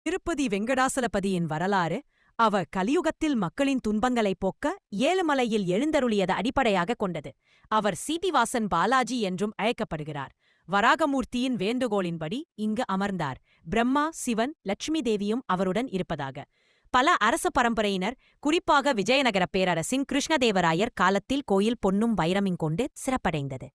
திருப்பதி வெங்கடாசலபதியின் வரலாறு அவர் கலியுகத்தில் மக்களின் துன்பங்களைப் போக்க ஏழுமலையில் எழுந்தருளியது அடிப்படையாகக் கொண்டது. அவர் சீனிவாசன் பாலாஜி என்றும் அழைக்கப்படுகிறார். வராகமூர்த்தியின் வேண்டுகோளின்படி இங்கு அமர்ந்தார். பிரம்மா, சிவன், லட்சுமி தேவியும் அவருடன் இருப்பதாக பல அரச பரம்பரையினர், குறிப்பாக விஜயநகர பேரரசின் கிருஷ்ணதேவராயர் காலத்தில் கோயில் பொன்னும் வைரமிங் கொண்டு சிறப்படைந்தது.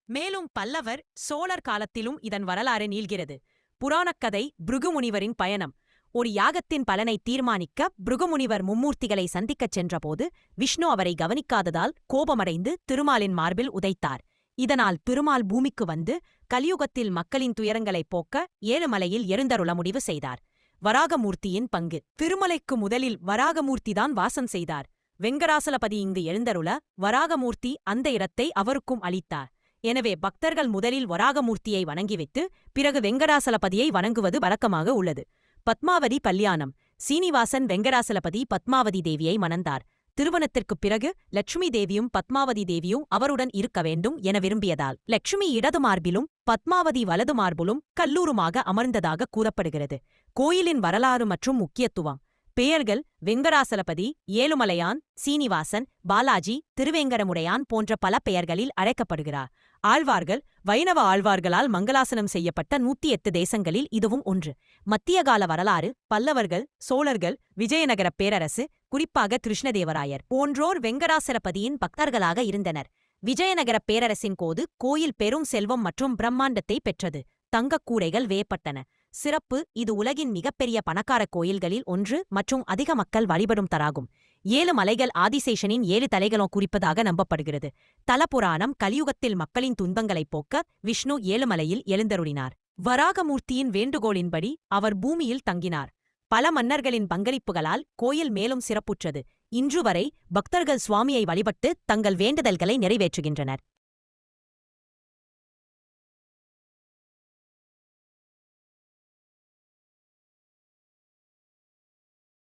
மேலும் பல்லவர், சோழர் காலத்திலும் இதன் வரலாறு நீள்கிறது. புராணக்கதை பிருகுமுனிவரின் பயணம். ஒரு யாகத்தின் பலனை தீர்மானிக்க பிருகுமுனிவர் மும்மூர்த்திகளை சந்திக்கச் சென்றபோது விஷ்ணு அவரை கவனிக்காததால் கோபமடைந்து திருமாலின் மார்பில் உதைத்தார். இதனால் திருமால் பூமிக்கு வந்து கலியுகத்தில் மக்களின் துயரங்களைப் போக்க ஏழுமலையில் எழுந்தருள முடிவு செய்தார். வராகமூர்த்தியின் பங்கு. திருமலைக்கு முதலில் வராகமூர்த்திதான் வாசம் செய்தார். வெங்கடாசலபதி இங்கு எழுந்தருள வராகமூர்த்தி அந்த இடத்தை அவருக்கும் அளித்தார். எனவே பக்தர்கள் முதலில் வராகமூர்த்தியை வணங்கிவிட்டு பிறகு வெங்கடாசலபதியை வணங்குவது வழக்கமாக உள்ளது. பத்மாவதி கல்யாணம். சீனிவாசன் வெங்கடாசலபதி பத்மாவதி தேவியை மணந்தார். திருமணத்திற்குப் பிறகு லட்சுமி தேவியும் பத்மாவதி தேவியும் அவருடன் இருக்க வேண்டும் என விரும்பியதால் லட்சுமி இடது மார்பிலும் பத்மாவதி வலது மார்பிலும் கல்லூருமாக அமர்ந்ததாக கூறப்படுகிறது. கோயிலின் வரலாறு மற்றும் முக்கியத்துவம். பெயர்கள்: வெங்கடாசலபதி, ஏழுமலையான், சீனிவாசன், பாலாஜி, திருவேங்கடமுடையான் போன்ற பல பெயர்களில் அழைக்கப்படுகிறார். ஆழ்வார்கள். வைணவ ஆழ்வார்களால் மங்களாசனம் செய்யப்பட்ட 108 தேசங்களில் இதுவும் ஒன்று. மத்தியகால வரலாறு. பல்லவர்கள், சோழர்கள், விஜயநகரப் பேரரசு, குறிப்பாக கிருஷ்ணதேவராயர் போன்றோர் வெங்கடாசலபதியின் பக்தர்களாக இருந்தனர். விஜயநகரப் பேரரசின் போது கோயில் பெரும் செல்வம் மற்றும் பிரம்மாண்டத்தை பெற்றது. தங்கக் கூரைகள் வேயப்பட்டன. சிறப்பு: இது உலகின் மிகப்பெரிய பணக்கார கோயில்களில் ஒன்று மற்றும் அதிக மக்கள் வழிபடும் தராகும். 7 மலைகள் ஆதிசேஷனின் 7 தலைகளும் குறிப்பதாக நம்பப்படுகிறது. தலபுராணம். கலியுகத்தில் மக்களின் துன்பங்களைப் போக்க விஷ்ணு ஏழுமலையில் எழுந்தருளினார். வராகமூர்த்தியின் வேண்டுகோளின்படி அவர் பூமியில் தங்கினார். பல மன்னர்களின் பங்களிப்புகளால் கோயில் மேலும் சிறப்புற்றது. இன்று வரை பக்தர்கள் சுவாமியை வழிபட்டு தங்கள் வேண்டுதல்களை நிறைவேற்றுகின்றனர்.